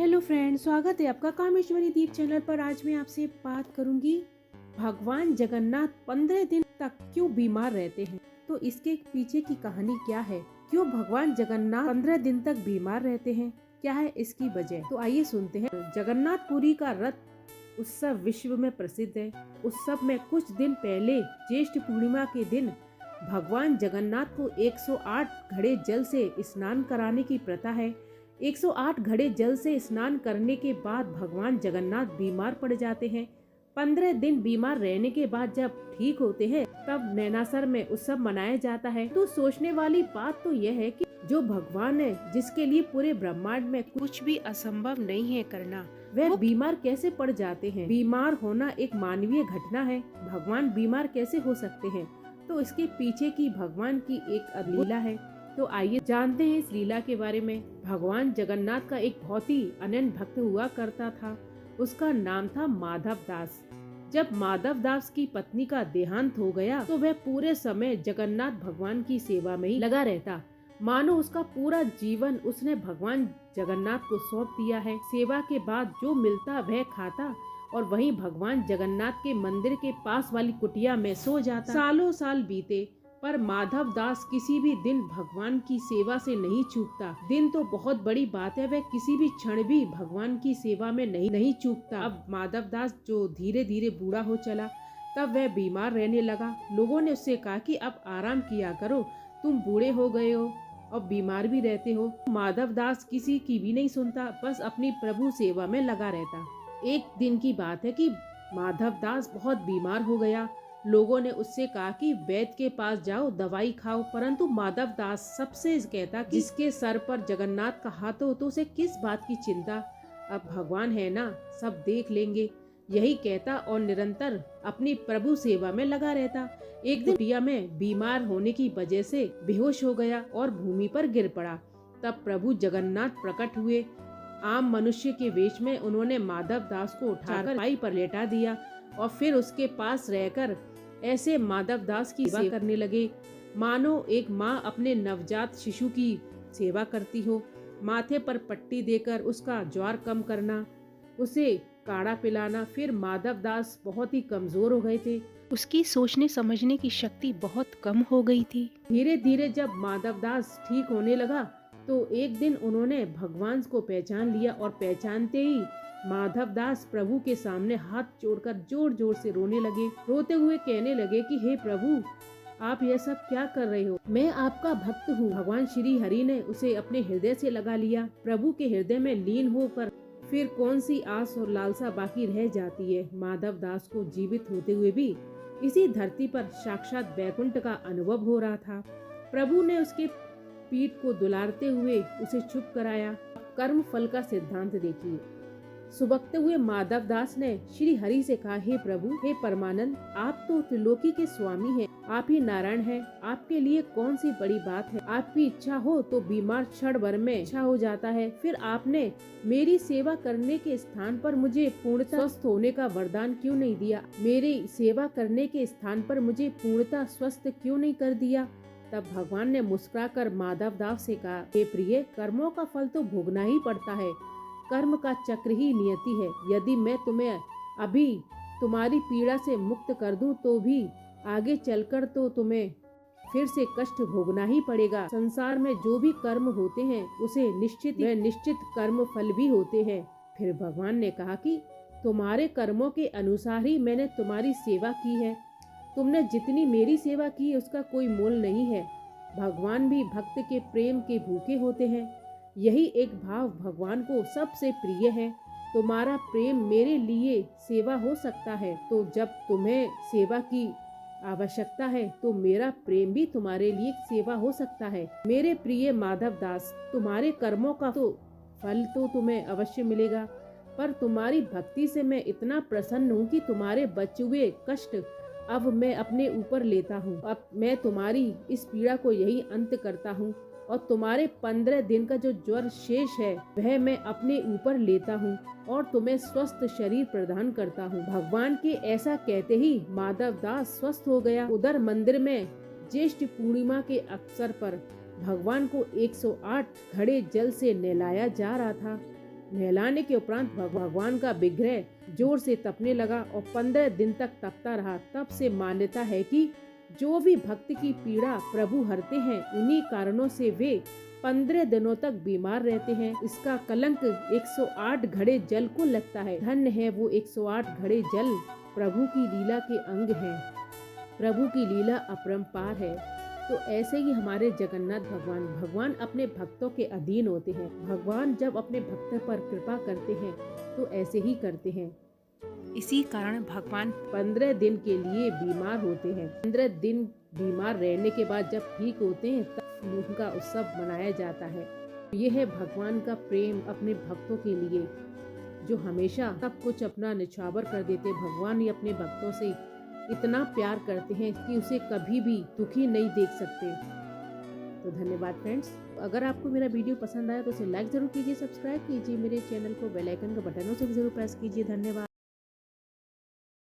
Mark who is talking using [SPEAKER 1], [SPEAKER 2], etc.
[SPEAKER 1] Hello friend, स्वागत है आपका कामेश्वरी दीप चैनल पर। आज मैं आपसे बात करूंगी भगवान जगन्नाथ 15 दिन तक क्यों बीमार रहते हैं। तो इसके पीछे की कहानी क्या है, क्यों भगवान जगन्नाथ 15 दिन तक बीमार रहते हैं, क्या है इसकी वजह। तो आइए सुनते हैं। जगन्नाथपुरी का रथ उत्सव विश्व में प्रसिद्ध है। उत्सव में कुछ दिन पहले ज्येष्ठ पूर्णिमा के दिन भगवान जगन्नाथ को 108 घड़े जल से स्नान कराने की प्रथा है। 108 घड़े जल से स्नान करने के बाद भगवान जगन्नाथ बीमार पड़ जाते हैं। 15 दिन बीमार रहने के बाद जब ठीक होते हैं तब नैनासर में उत्सव मनाया जाता है। तो सोचने वाली बात तो यह है कि जो भगवान है, जिसके लिए पूरे ब्रह्मांड में कुछ भी असंभव नहीं है करना, वह बीमार कैसे पड़ जाते हैं। बीमार होना एक मानवीय घटना है, भगवान बीमार कैसे हो सकते हैं। तो इसके पीछे की भगवान की एक लीला है। तो आइए जानते हैं इस लीला के बारे में। भगवान जगन्नाथ का एक बहुत ही अनन्य भक्त हुआ करता था। उसका नाम था माधव दास। जब माधव दास की पत्नी का देहांत हो गया तो वह पूरे समय जगन्नाथ भगवान की सेवा में ही लगा रहता। मानो उसका पूरा जीवन उसने भगवान जगन्नाथ को सौंप दिया है। सेवा के बाद जो मिलता वह खाता और वहीं भगवान जगन्नाथ के मंदिर के पास वाली कुटिया में सो जाता। सालों साल बीते पर माधव दास किसी भी दिन भगवान की सेवा से नहीं चूकता। दिन तो बहुत बड़ी बात है, वह किसी भी क्षण भी भगवान की सेवा में नहीं चूकता। अब माधव दास जो धीरे धीरे बूढ़ा हो चला, तब वह बीमार रहने लगा। लोगों ने उससे कहा कि अब आराम किया करो, तुम बूढ़े हो गए हो और बीमार भी रहते हो। माधव दास किसी की भी नहीं सुनता, बस अपनी प्रभु सेवा में लगा रहता। एक दिन की बात है कि माधव दास बहुत बीमार हो गया। लोगों ने उससे कहा कि वैद्य के पास जाओ, दवाई खाओ, परंतु माधव दास सबसे कहता कि जिसके सर पर जगन्नाथ का हाथ हो तो उसे किस बात की चिंता, अब भगवान है ना, सब देख लेंगे, यही कहता और निरंतर अपनी प्रभु सेवा में लगा रहता। एक दिन कुटिया में बीमार होने की वजह से बेहोश हो गया और भूमि पर गिर पड़ा। तब प्रभु जगन्नाथ प्रकट हुए। आम मनुष्य के वेश में उन्होंने माधव दास को उठाकर पाई पर लेटा दिया और फिर उसके पास रहकर ऐसे माधव दास की सेवा करने लगे मानो एक माँ अपने नवजात शिशु की सेवा करती हो। माथे पर पट्टी देकर उसका ज्वर कम करना, उसे काढ़ा पिलाना। फिर माधव दास बहुत ही कमजोर हो गए थे,
[SPEAKER 2] उसकी सोचने समझने की शक्ति बहुत कम हो गई थी।
[SPEAKER 1] धीरे धीरे जब माधव दास ठीक होने लगा तो एक दिन उन्होंने भगवान को पहचान लिया और पहचानते ही माधव दास प्रभु के सामने हाथ जोड़कर जोर जोर से रोने लगे। रोते हुए कहने लगे कि हे प्रभु, आप यह सब क्या कर रहे हो, मैं आपका भक्त हूँ। भगवान श्री हरि ने उसे अपने हृदय से लगा लिया। प्रभु के हृदय में लीन होकर फिर कौन सी आस और लालसा बाकी रह जाती है। माधव दास को जीवित होते हुए भी इसी धरती पर साक्षात वैकुंठ का अनुभव हो रहा था। प्रभु ने उसके पीठ को दुलारते हुए उसे चुप कराया। कर्म फल का सिद्धांत देखिए। सुबकते हुए माधव दास ने श्री हरि से कहा, हे प्रभु, हे परमानंद, आप तो त्रिलोकी के स्वामी हैं, आप ही नारायण हैं, आपके लिए कौन सी बड़ी बात है। आपकी इच्छा हो तो बीमार क्षण भर में अच्छा हो जाता है। फिर आपने मेरी सेवा करने के स्थान पर मुझे पूर्णतः स्वस्थ होने का वरदान क्यों नहीं दिया, मेरी सेवा करने के स्थान पर मुझे पूर्णतः स्वस्थ क्यों नहीं कर दिया। तब भगवान ने मुस्कुराकर माधव दास से कहा, हे प्रिय, कर्मों का फल तो भोगना ही पड़ता है, कर्म का चक्र ही नियति है। यदि मैं तुम्हें अभी तुम्हारी पीड़ा से मुक्त कर दूं तो भी आगे चलकर तो तुम्हें फिर से कष्ट भोगना ही पड़ेगा। संसार में जो भी कर्म होते हैं उसे निश्चित कर्म फल भी होते हैं। फिर भगवान ने कहा कि तुम्हारे कर्मों के अनुसार ही मैंने तुम्हारी सेवा की है, तुमने जितनी मेरी सेवा की उसका कोई मोल नहीं है। भगवान भी भक्त के प्रेम के भूखे होते हैं, यही एक भाव भगवान को सबसे प्रिय है। तुम्हारा प्रेम मेरे लिए सेवा हो सकता है, तो जब तुम्हें सेवा की आवश्यकता है तो मेरा प्रेम भी तुम्हारे लिए सेवा हो सकता है। मेरे प्रिय माधव दास, तुम्हारे कर्मों का तो फल तो तुम्हें अवश्य मिलेगा, पर तुम्हारी भक्ति से मैं इतना प्रसन्न हूँ कि तुम्हारे बचे हुए कष्ट अब मैं अपने ऊपर लेता हूँ। अब मैं तुम्हारी इस पीड़ा को यही अंत करता हूँ और तुम्हारे 15 दिन का जो ज्वर शेष है वह मैं अपने ऊपर लेता हूँ और तुम्हें स्वस्थ शरीर प्रदान करता हूँ। भगवान के ऐसा कहते ही माधव दास स्वस्थ हो गया। उधर मंदिर में ज्येष्ठ पूर्णिमा के अवसर पर भगवान को 108 घड़े जल से नहलाया जा रहा था। नहलाने के उपरांत भगवान का विग्रह जोर से तपने लगा और 15 दिन तक तपता रहा। तब से मान्यता है कि जो भी भक्त की पीड़ा प्रभु हरते हैं, उन्हीं कारणों से वे 15 दिनों तक बीमार रहते हैं। इसका कलंक 108 घड़े जल को लगता है। धन्य है वो 108 घड़े जल, प्रभु की लीला के अंग हैं। प्रभु की लीला अपरंपार है। तो ऐसे ही हमारे जगन्नाथ भगवान अपने भक्तों के अधीन होते हैं। भगवान जब अपने भक्त पर कृपा करते हैं तो ऐसे ही करते हैं।
[SPEAKER 2] इसी कारण भगवान
[SPEAKER 1] 15 दिन के लिए बीमार होते हैं। 15 दिन बीमार रहने के बाद जब ठीक होते हैं तब उनका उत्सव मनाया जाता है। यह है भगवान का प्रेम अपने भक्तों के लिए, जो हमेशा सब कुछ अपना निछावर कर देते। भगवान ही अपने भक्तों से इतना प्यार करते हैं कि उसे कभी भी दुखी नहीं देख सकते। तो धन्यवाद फ्रेंड्स। अगर आपको मेरा वीडियो पसंद आया तो उसे लाइक जरूर कीजिए, सब्सक्राइब कीजिए मेरे चैनल को, बेल आइकन का बटनों से भी जरूर प्रेस कीजिए। धन्यवाद।